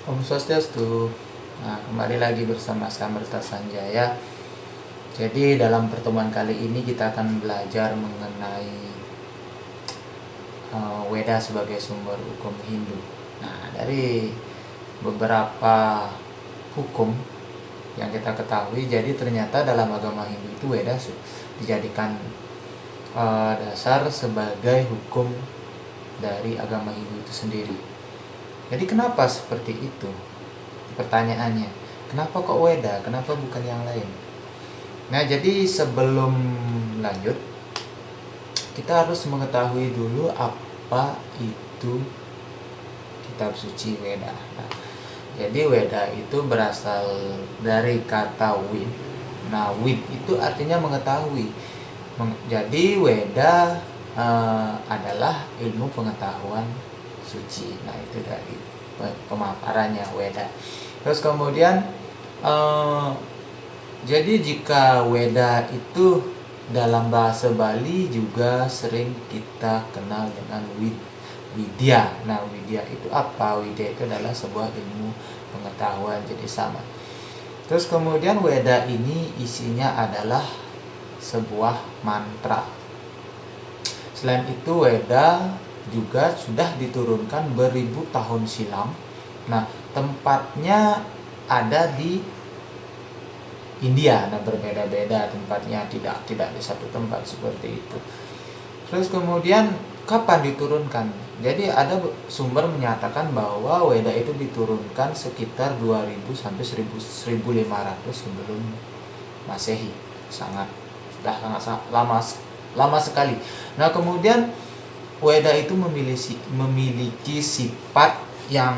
Om Swastiastu. Nah, kembali lagi bersama Samerta Sanjaya. Jadi dalam pertemuan kali ini kita akan belajar mengenai Weda sebagai sumber hukum Hindu. Nah, dari beberapa hukum yang kita ketahui, jadi ternyata dalam agama Hindu itu Weda dijadikan dasar sebagai hukum dari agama Hindu itu sendiri. Jadi kenapa seperti itu? Pertanyaannya, kenapa kok Weda? Kenapa bukan yang lain? Nah, jadi sebelum lanjut, kita harus mengetahui dulu apa itu kitab suci Weda. Nah, jadi Weda itu berasal dari kata wid. Nah, wid itu artinya mengetahui. Jadi Weda adalah ilmu pengetahuan suci. Nah, itu dari pemaparannya Weda. Terus kemudian jadi jika Weda itu dalam bahasa Bali juga sering kita kenal dengan Widya. Nah, Widya itu apa? Widya itu adalah sebuah ilmu pengetahuan, jadi sama. Terus kemudian Weda ini isinya adalah sebuah mantra. Selain itu Weda juga sudah diturunkan beribu tahun silam. Nah, tempatnya ada di India. Nah, berbeda-beda tempatnya, tidak di satu tempat seperti itu. Terus kemudian kapan diturunkan? Jadi ada sumber menyatakan bahwa Weda itu diturunkan sekitar 2000 sampai 1500 sebelum Masehi. Sudah sangat lama sekali. Nah, kemudian Weda itu memiliki sifat yang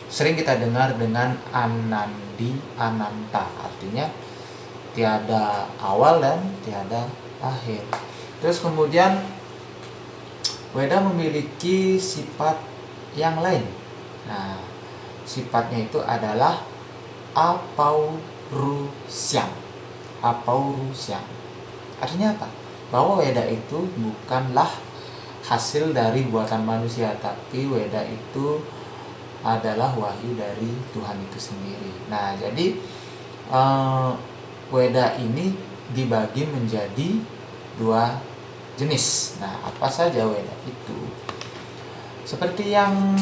sering kita dengar dengan Anandi Ananta, artinya tiada awal dan tiada akhir. Terus kemudian Weda memiliki sifat yang lain. Nah, sifatnya itu adalah apaurusyam. Apaurusyam artinya apa? Bahwa Weda itu bukanlah hasil dari buatan manusia, tapi Weda itu adalah wahyu dari Tuhan itu sendiri. Nah, jadi Weda ini dibagi menjadi dua jenis. Nah, apa saja Weda itu? Seperti yang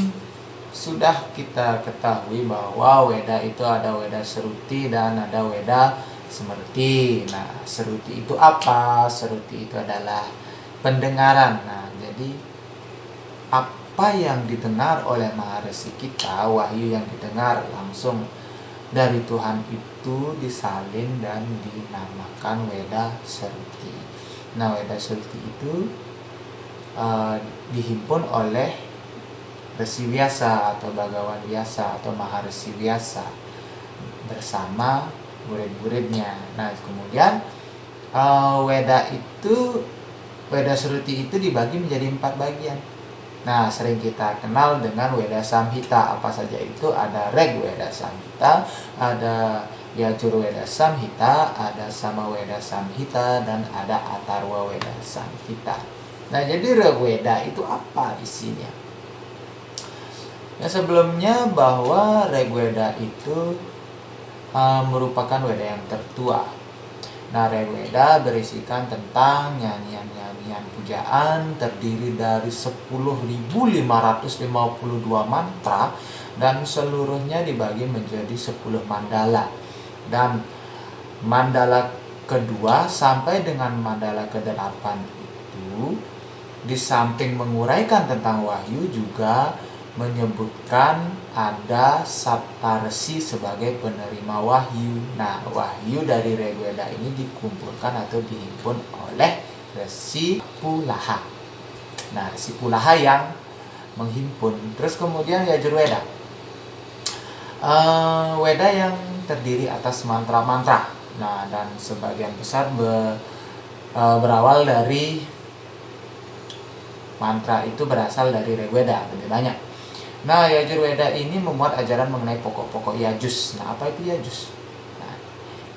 sudah kita ketahui bahwa Weda itu ada Weda Seruti dan ada Weda Semerti. Nah, Seruti itu apa? Seruti itu adalah pendengaran. Nah, jadi apa yang didengar oleh Maharesi kita, wahyu yang didengar langsung dari Tuhan itu disalin dan dinamakan Weda Seruti. Nah, Weda Seruti itu dihimpun oleh Resi Vyasa atau Bhagawan Vyasa atau Maharesi Vyasa bersama murid-muridnya. Nah, kemudian Weda Seruti itu dibagi menjadi 4 bagian. Nah, sering kita kenal dengan Weda Samhita. Apa saja itu? Ada Reg Weda Samhita, ada Yajur Weda Samhita, ada Sama Weda Samhita, dan ada Atharwa Weda Samhita. Nah, jadi Reg Weda itu apa isinya? Ya, sebelumnya bahwa Reg Weda itu merupakan Weda yang tertua. Nah, Reg Weda berisikan tentang nyanyian pujaan, terdiri dari 10.552 mantra dan seluruhnya dibagi menjadi 10 mandala. Dan mandala kedua sampai dengan mandala ke-8 itu di samping menguraikan tentang wahyu juga menyebutkan ada Saptarsi sebagai penerima wahyu. Nah, wahyu dari Reg Weda ini dikumpulkan atau dihimpun oleh Resi Pulaha. Nah, Resi Pulaha yang menghimpun. Terus kemudian Yajurweda, Weda yang terdiri atas mantra-mantra. Nah, dan sebagian besar berawal dari mantra itu berasal dari Reg Weda, lebih banyak. Nah, Yajurweda ini memuat ajaran mengenai pokok-pokok Yajus. Nah, apa itu Yajus? Nah,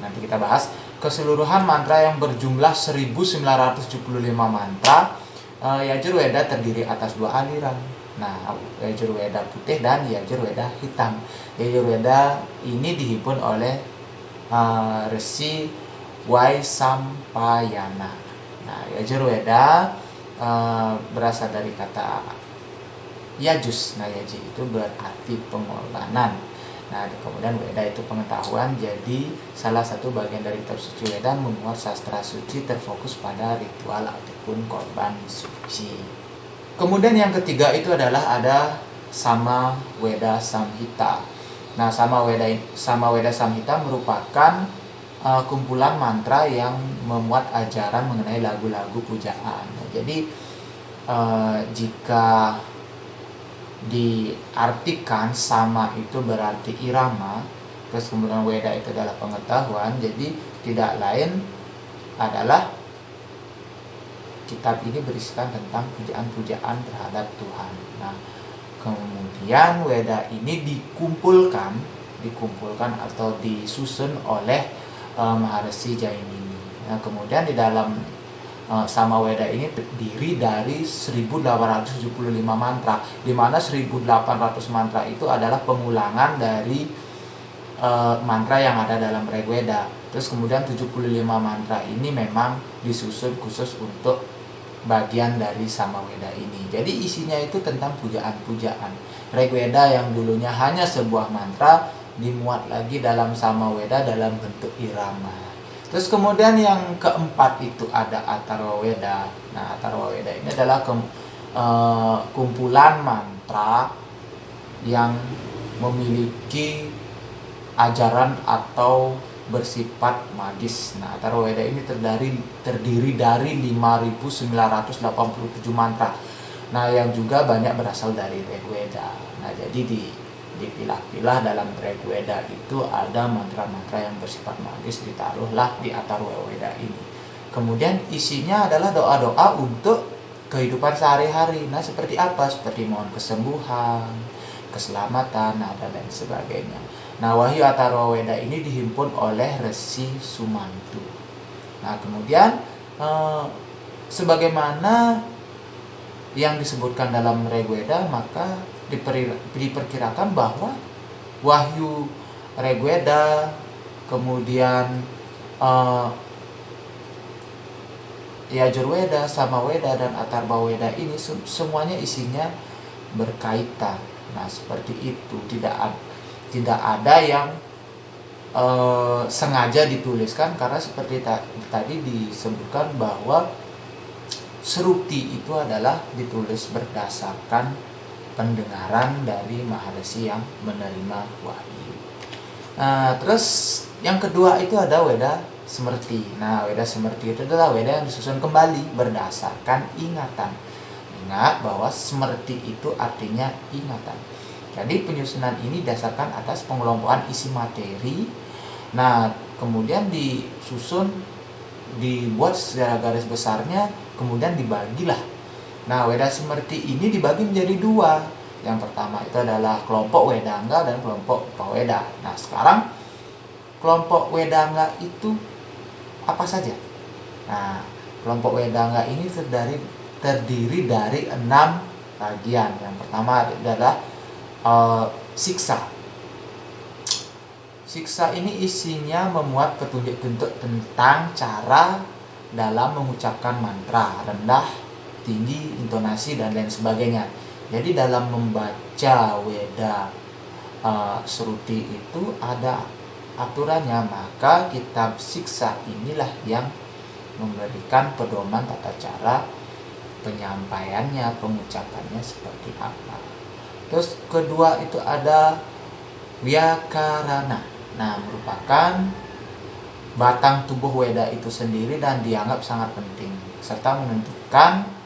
nanti kita bahas. Keseluruhan mantra yang berjumlah 1975 mantra. Yajurweda terdiri atas 2 aliran. Nah, Yajurweda putih dan Yajurweda hitam. Yajurweda ini dihimpun oleh Resi Waisampayana. Nah, Yajurweda berasal dari kata Yajus. Nah, Yaji itu berarti pengorbanan. Nah, kemudian Weda itu pengetahuan, jadi salah satu bagian dari kitab suci Weda memuat sastra suci terfokus pada ritual ataupun korban suci. Kemudian yang ketiga itu adalah ada Sama Weda Samhita. Nah, Sama Weda Samhita merupakan kumpulan mantra yang memuat ajaran mengenai lagu-lagu pujaan. Nah, jadi jika diartikan sama itu berarti irama, terus kemudian Weda itu adalah pengetahuan, jadi tidak lain adalah kitab ini berisikan tentang pujaan-pujaan terhadap Tuhan. Nah, kemudian Weda ini dikumpulkan atau disusun oleh Maharshi Jainini. Nah, kemudian di dalam Sama Weda ini terdiri dari 1875 mantra, di mana 1800 mantra itu adalah pengulangan dari mantra yang ada dalam Rigveda. Terus kemudian 75 mantra ini memang disusun khusus untuk bagian dari Sama Weda ini. Jadi isinya itu tentang pujaan-pujaan. Rigveda yang dulunya hanya sebuah mantra dimuat lagi dalam Sama Weda dalam bentuk irama. Terus kemudian yang keempat itu ada Atharva Weda. Nah, Atharva Weda ini adalah kumpulan mantra yang memiliki ajaran atau bersifat magis. Nah, Atharva Weda ini terdiri dari 5.987 mantra. Nah, yang juga banyak berasal dari Rigveda. Nah, jadi dipilah-pilah dalam Rigveda itu ada mantra-mantra yang bersifat magis, ditaruhlah di Atharva Weda ini. Kemudian isinya adalah doa-doa untuk kehidupan sehari-hari. Nah, seperti apa? Seperti mohon kesembuhan, keselamatan, dan lain sebagainya. Nah, Wahyu Atharva Weda ini dihimpun oleh Resi Sumantu. Nah, kemudian sebagaimana yang disebutkan dalam Rigveda, maka diperkirakan bahwa Wahyu Rigveda, kemudian Yajurweda, Samaweda, dan Atharva Weda ini semuanya isinya berkaitan. Nah, seperti itu, tidak ada yang sengaja dituliskan, karena seperti tadi disebutkan bahwa Srukti itu adalah ditulis berdasarkan pendengaran dari Maharshi yang menerima wahyu. Nah, terus yang kedua itu ada Weda Smrti. Nah, Weda Smrti itu adalah Weda yang disusun kembali berdasarkan ingatan. Ingat bahwa Smrti itu artinya ingatan. Jadi penyusunan ini didasarkan atas pengelompokan isi materi. Nah, kemudian dibuat secara garis besarnya, kemudian dibagilah. Nah, Weda Smrti ini dibagi menjadi dua. Yang pertama itu adalah kelompok Wedanga dan kelompok Upaweda. Nah, sekarang kelompok Wedanga itu apa saja? Nah, kelompok Wedanga ini terdiri dari 6 bagian. Yang pertama adalah siksa. Siksa ini isinya memuat petunjuk-petunjuk tentang cara dalam mengucapkan mantra, rendah, tinggi, intonasi, dan lain sebagainya. Jadi dalam membaca Weda Sruti itu ada aturannya, maka kitab siksa inilah yang memberikan pedoman tata cara penyampaiannya, pengucapannya seperti apa. Terus kedua itu ada Vyakarana. Nah, merupakan batang tubuh Weda itu sendiri dan dianggap sangat penting, serta menentukan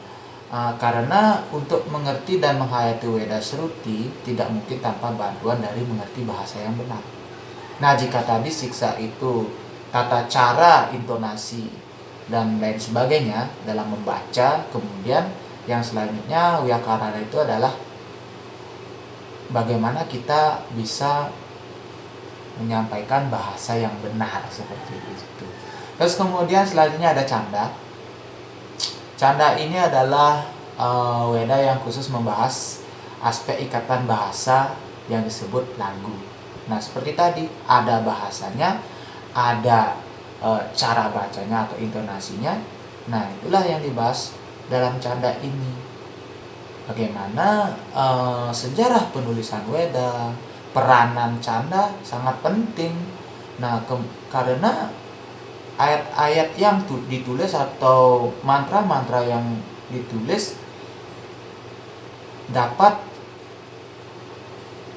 karena untuk mengerti dan menghayati Weda Sruti tidak mungkin tanpa bantuan dari mengerti bahasa yang benar. Nah, jika tadi siksa itu tata cara, intonasi, dan lain sebagainya dalam membaca, kemudian yang selanjutnya Vyakarana itu adalah bagaimana kita bisa menyampaikan bahasa yang benar, seperti itu. Terus kemudian selanjutnya ada Canda. Canda ini adalah Weda yang khusus membahas aspek ikatan bahasa yang disebut lagu. Nah, seperti tadi, ada bahasanya, ada cara bacanya atau intonasinya. Nah, itulah yang dibahas dalam canda ini. Bagaimana sejarah penulisan Weda, peranan canda sangat penting. Nah, karena ayat-ayat yang ditulis atau mantra-mantra yang ditulis dapat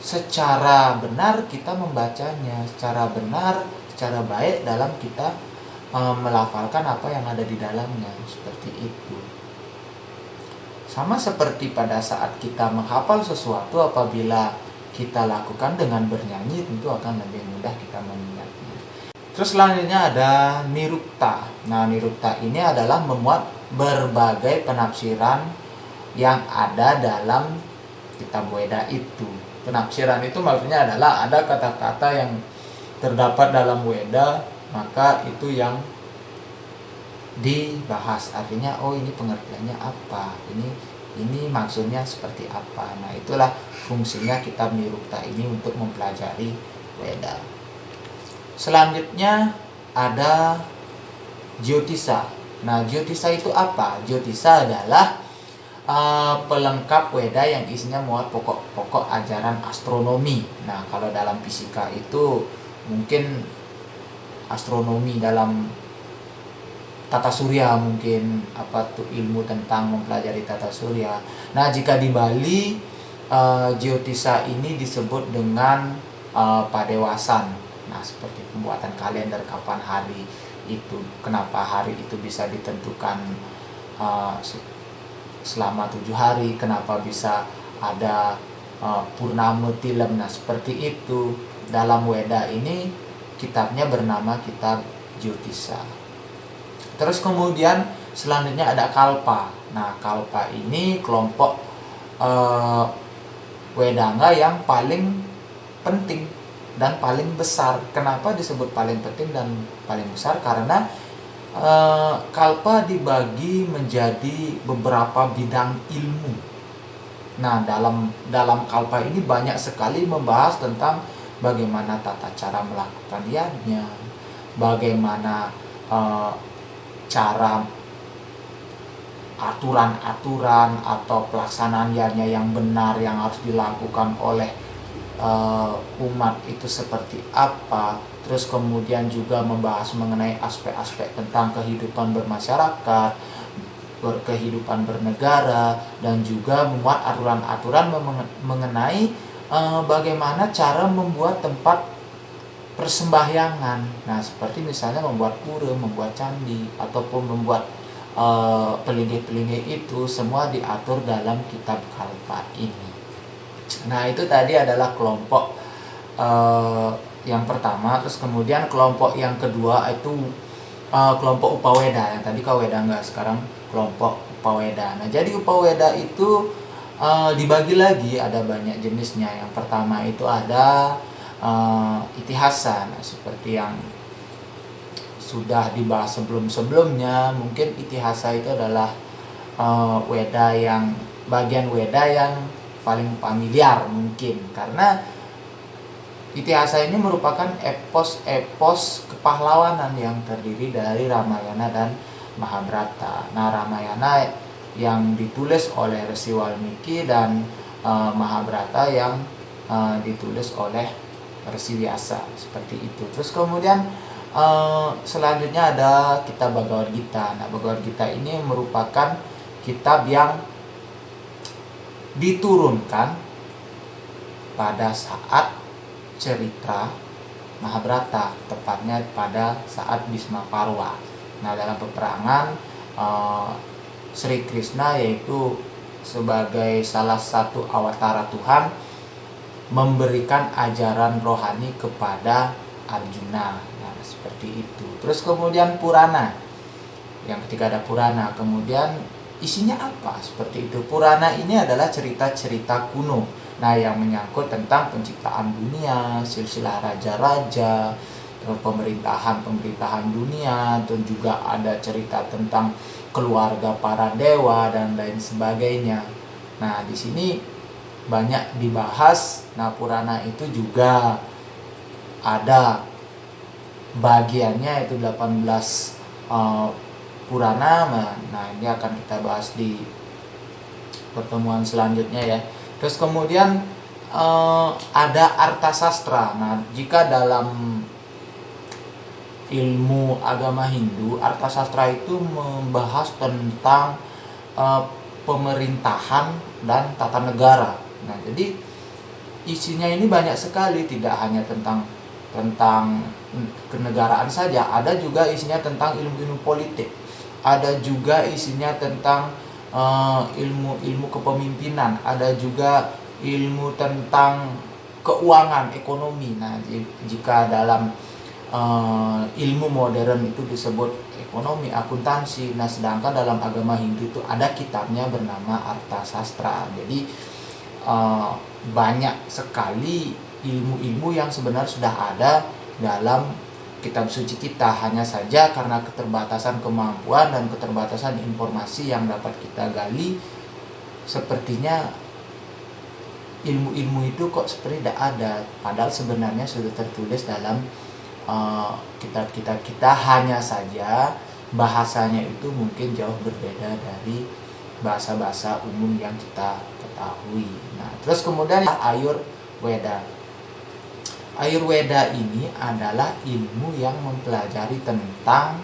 secara benar kita membacanya, secara benar, secara baik dalam kita melafalkan apa yang ada di dalamnya, seperti itu. Sama seperti pada saat kita menghafal sesuatu, apabila kita lakukan dengan bernyanyi, tentu akan lebih mudah kita mengingatnya. Terus selanjutnya ada nirukta. Nah, nirukta ini adalah memuat berbagai penafsiran yang ada dalam kitab Weda itu. Penafsiran itu maksudnya adalah ada kata-kata yang terdapat dalam Weda, maka itu yang dibahas. Artinya, oh ini pengertiannya apa, ini maksudnya seperti apa. Nah, itulah fungsinya kitab nirukta ini untuk mempelajari Weda. Selanjutnya ada Jyotisa. Nah, Jyotisa itu apa? Jyotisa adalah pelengkap Weda yang isinya muat pokok-pokok ajaran astronomi. Nah, kalau dalam fisika itu mungkin astronomi dalam tata surya, mungkin apa tuh ilmu tentang mempelajari tata surya. Nah, jika di Bali Jyotisa ini disebut dengan padewasan. Nah, seperti pembuatan kalender kapan hari itu, kenapa hari itu bisa ditentukan selama 7 hari, kenapa bisa ada purnama tilem. Nah, seperti itu. Dalam Weda ini kitabnya bernama kitab Jyotisa. Terus kemudian selanjutnya ada Kalpa. Nah, Kalpa ini kelompok Wedanga yang paling penting dan paling besar. Kenapa disebut paling penting dan paling besar? Karena Kalpa dibagi menjadi beberapa bidang ilmu. Nah, dalam Kalpa ini banyak sekali membahas tentang bagaimana tata cara melakukan yajna, bagaimana cara aturan-aturan atau pelaksanaan yajna yang benar yang harus dilakukan oleh umat itu seperti apa. Terus kemudian juga membahas mengenai aspek-aspek tentang kehidupan bermasyarakat, kehidupan bernegara, dan juga membuat aturan-aturan mengenai bagaimana cara membuat tempat persembahyangan. Nah, seperti misalnya membuat pura, membuat candi, ataupun membuat pelinggih-pelinggih, itu semua diatur dalam kitab Kalpa ini. Nah, itu tadi adalah kelompok yang pertama. Terus kemudian kelompok yang kedua itu kelompok Upaweda. Yang tadi Kaweda enggak, sekarang kelompok Upaweda. Nah, jadi Upaweda itu dibagi lagi, ada banyak jenisnya. Yang pertama itu ada itihasa. Nah, seperti yang sudah dibahas sebelum-sebelumnya, mungkin itihasa itu adalah Weda yang bagian Weda yang paling familiar mungkin, karena itihasa ini merupakan epos kepahlawanan yang terdiri dari Ramayana dan Mahabharata. Nah, Ramayana yang ditulis oleh Resi Walmiki dan Mahabharata yang ditulis oleh Resi Vyasa, seperti itu. Terus kemudian selanjutnya ada kitab Bhagavad Gita. Nah, Bhagavad Gita ini merupakan kitab yang diturunkan pada saat cerita Mahabharata, tepatnya pada saat Bhisma Parwa. Nah, dalam peperangan Sri Krishna, yaitu sebagai salah satu awatara Tuhan, memberikan ajaran rohani kepada Arjuna. Nah, seperti itu. Terus kemudian Purana. Yang ketiga ada Purana. Kemudian isinya apa? Seperti itu. Purana ini adalah cerita-cerita kuno. Nah, yang menyangkut tentang penciptaan dunia, silsilah raja-raja, pemerintahan dunia, dan juga ada cerita tentang keluarga para dewa dan lain sebagainya. Nah, di sini banyak dibahas. Nah, Purana itu juga ada bagiannya, itu 18 Purana. Nah, ini akan kita bahas di pertemuan selanjutnya ya. Terus kemudian ada Arthasastra. Nah, jika dalam ilmu agama Hindu, Arthasastra itu membahas tentang pemerintahan dan tata negara. Nah, jadi isinya ini banyak sekali, tidak hanya tentang kenegaraan saja, ada juga isinya tentang ilmu-ilmu politik, ada juga isinya tentang ilmu-ilmu kepemimpinan, ada juga ilmu tentang keuangan, ekonomi. Nah, jika dalam ilmu modern itu disebut ekonomi, akuntansi. Nah, sedangkan dalam agama Hindu itu ada kitabnya bernama Arthasastra. Jadi banyak sekali ilmu-ilmu yang sebenarnya sudah ada dalam kitab suci kita, hanya saja karena keterbatasan kemampuan dan keterbatasan informasi yang dapat kita gali, sepertinya ilmu-ilmu itu kok seperti tidak ada, padahal sebenarnya sudah tertulis dalam kitab-kitab kita, hanya saja bahasanya itu mungkin jauh berbeda dari bahasa-bahasa umum yang kita ketahui. Nah, terus kemudian Ayurveda. Ayurveda ini adalah ilmu yang mempelajari tentang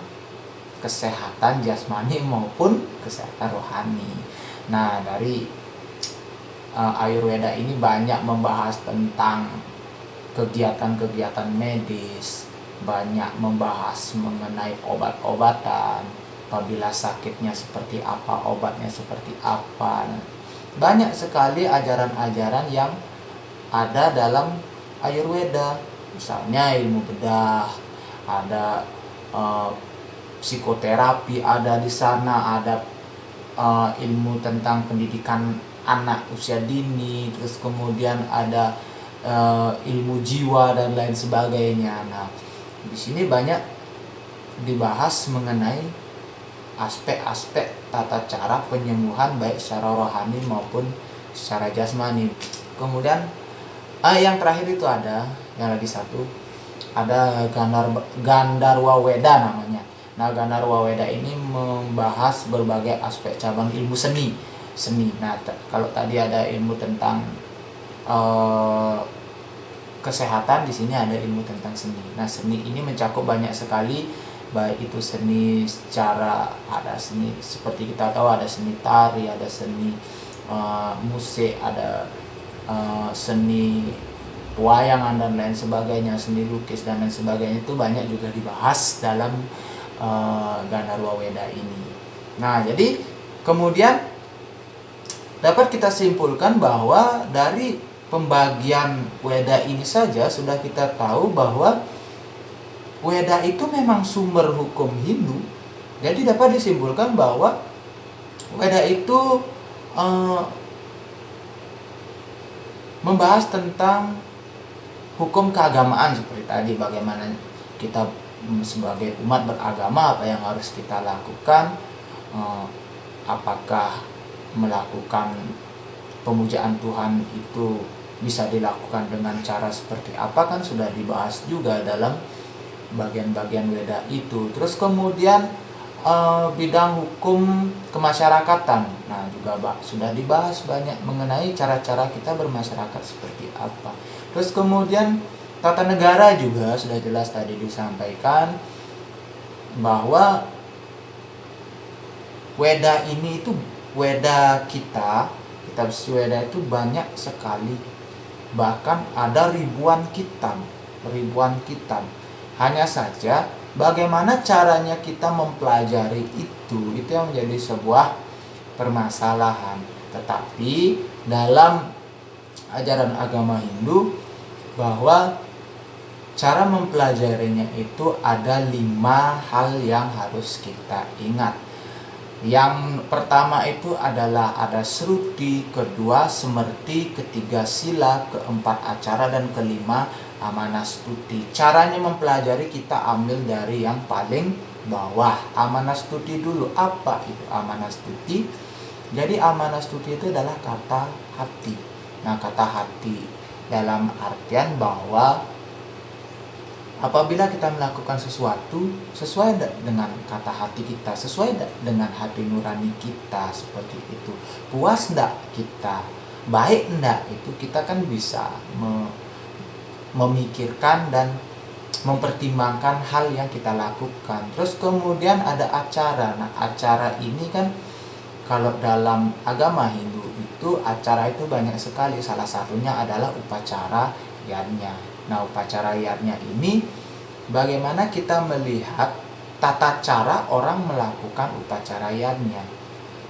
kesehatan jasmani maupun kesehatan rohani. Nah, dari Ayurveda ini banyak membahas tentang kegiatan-kegiatan medis, banyak membahas mengenai obat-obatan, apabila sakitnya seperti apa, obatnya seperti apa. Banyak sekali ajaran-ajaran yang ada dalam Ayurveda. Misalnya ilmu bedah, ada psikoterapi ada di sana, ada ilmu tentang pendidikan anak usia dini, terus kemudian ada ilmu jiwa dan lain sebagainya. Nah, di sini banyak dibahas mengenai aspek-aspek tata cara penyembuhan baik secara rohani maupun secara jasmani. Kemudian yang terakhir itu ada yang lagi satu, ada Gandharwa Weda namanya. Nah, Gandharwa Weda ini membahas berbagai aspek cabang ilmu seni. Nah, kalau tadi ada ilmu tentang kesehatan, di sini ada ilmu tentang seni. Nah, seni ini mencakup banyak sekali, baik itu seni secara, ada seni seperti kita tahu, ada seni tari, ada seni musik, ada seni wayangan dan lain sebagainya, seni lukis dan lain sebagainya. Itu banyak juga dibahas dalam Gandharwa Weda ini. Nah, jadi kemudian dapat kita simpulkan bahwa dari pembagian Weda ini saja sudah kita tahu bahwa Weda itu memang sumber hukum Hindu. Jadi dapat disimpulkan bahwa Weda itu membahas tentang hukum keagamaan seperti tadi, bagaimana kita sebagai umat beragama apa yang harus kita lakukan, apakah melakukan pemujaan Tuhan itu bisa dilakukan dengan cara seperti apa, kan sudah dibahas juga dalam bagian-bagian Weda itu. Terus kemudian bidang hukum kemasyarakatan, nah juga sudah dibahas banyak mengenai cara-cara kita bermasyarakat seperti apa. Terus kemudian tata negara juga sudah jelas tadi disampaikan bahwa Weda ini itu, Weda kita, kitab suci Weda itu banyak sekali, bahkan ada ribuan kitab. Hanya saja bagaimana caranya kita mempelajari itu yang menjadi sebuah permasalahan. Tetapi dalam ajaran agama Hindu bahwa cara mempelajarinya itu ada 5 hal yang harus kita ingat. Yang pertama itu adalah ada Sruti, kedua Semerti, ketiga Sila, keempat Acara, dan kelima Amanastuti. Caranya mempelajari kita ambil dari yang paling bawah. Amanastuti dulu. Apa itu Amanastuti? Jadi Amanastuti itu adalah kata hati. Nah, kata hati dalam artian bahwa apabila kita melakukan sesuatu sesuai dengan kata hati kita, sesuai dengan hati nurani kita, seperti itu. Puas enggak kita, baik enggak, itu kita kan bisa memikirkan dan mempertimbangkan hal yang kita lakukan. Terus kemudian ada acara. Nah, acara ini kan kalau dalam agama Hindu itu acara itu banyak sekali. Salah satunya adalah upacara yajna. Nah, upacara yajna ini bagaimana kita melihat tata cara orang melakukan upacara yajna.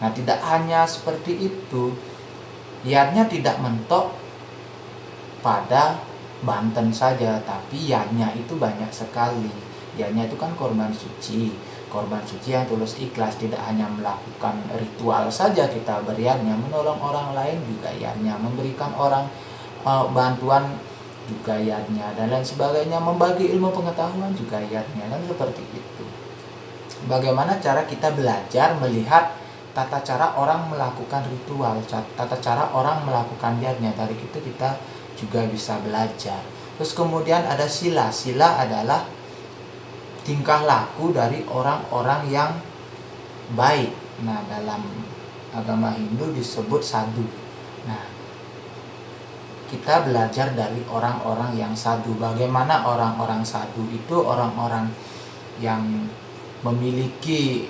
Nah, tidak hanya seperti itu. Yajna tidak mentok pada Banten saja, tapi yajna itu banyak sekali. Yajna itu kan korban suci yang tulus ikhlas, tidak hanya melakukan ritual saja kita beryajna, menolong orang lain juga yajna, memberikan orang bantuan juga yajna, dan lain sebagainya, membagi ilmu pengetahuan juga yajna, kan seperti itu. Bagaimana cara kita belajar melihat tata cara orang melakukan ritual, tata cara orang melakukan yajna, dari itu kita juga bisa belajar. Terus kemudian ada sila. Sila adalah tingkah laku dari orang-orang yang baik. Nah, dalam agama Hindu disebut sadhu. Nah, kita belajar dari orang-orang yang sadhu. Bagaimana orang-orang sadhu itu? Orang-orang yang memiliki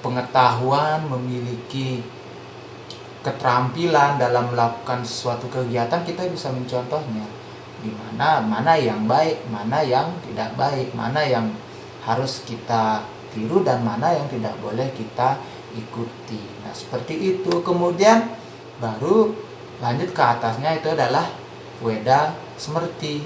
pengetahuan, memiliki keterampilan dalam melakukan sesuatu kegiatan. Kita bisa mencontohnya di mana yang baik, mana yang tidak baik, mana yang harus kita tiru dan mana yang tidak boleh kita ikuti. Nah, seperti itu. Kemudian baru lanjut ke atasnya, itu adalah Weda Smrti.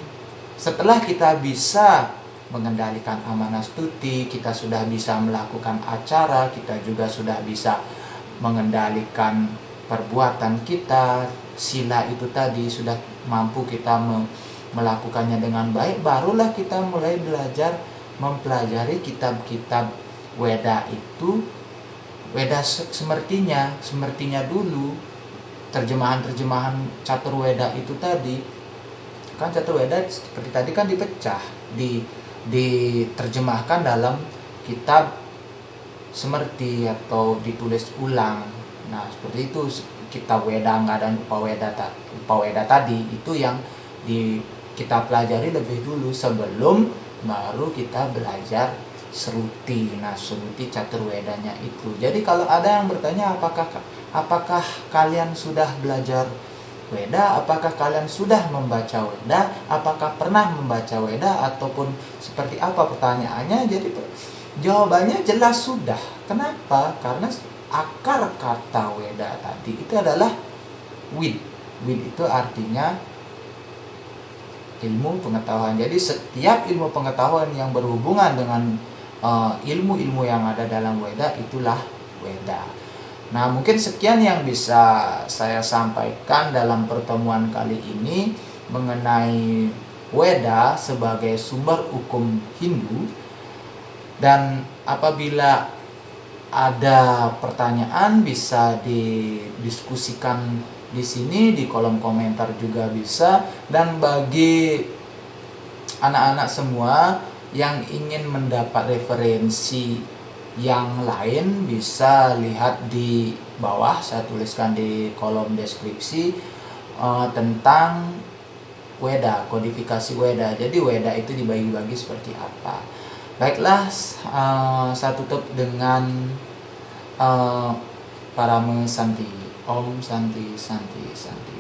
Setelah kita bisa mengendalikan amanastuti, kita sudah bisa melakukan acara, kita juga sudah bisa mengendalikan perbuatan kita, sila itu tadi sudah mampu kita melakukannya dengan baik, barulah kita mulai belajar mempelajari kitab-kitab Weda itu. Weda Smrtinya dulu, terjemahan Catur Weda itu tadi. Kan Catur Weda seperti tadi kan dipecah, diterjemahkan dalam kitab Smrti atau ditulis ulang. Nah, seperti itu kitab Wedanga dan Upaweda tadi itu yang kita pelajari lebih dulu sebelum baru kita belajar Sruti. Nah, Sruti Catur Wedanya itu. Jadi kalau ada yang bertanya apakah kalian sudah belajar Weda, apakah kalian sudah membaca Weda, apakah pernah membaca Weda, ataupun seperti apa pertanyaannya, jadi jawabannya jelas sudah. Kenapa? Karena akar kata Weda tadi itu adalah Wid. Wid itu artinya ilmu pengetahuan. Jadi setiap ilmu pengetahuan yang berhubungan dengan ilmu-ilmu yang ada dalam Weda itulah Weda. Nah, mungkin sekian yang bisa saya sampaikan dalam pertemuan kali ini mengenai Weda sebagai sumber hukum Hindu. Dan apabila ada pertanyaan bisa didiskusikan di sini di kolom komentar juga bisa. Dan bagi anak-anak semua yang ingin mendapat referensi yang lain bisa lihat di bawah, saya tuliskan di kolom deskripsi tentang Weda, kodifikasi Weda. Jadi Weda itu dibagi-bagi seperti apa. Baiklah, saya tutup dengan Parame Santi. Om Santi Santi Santi.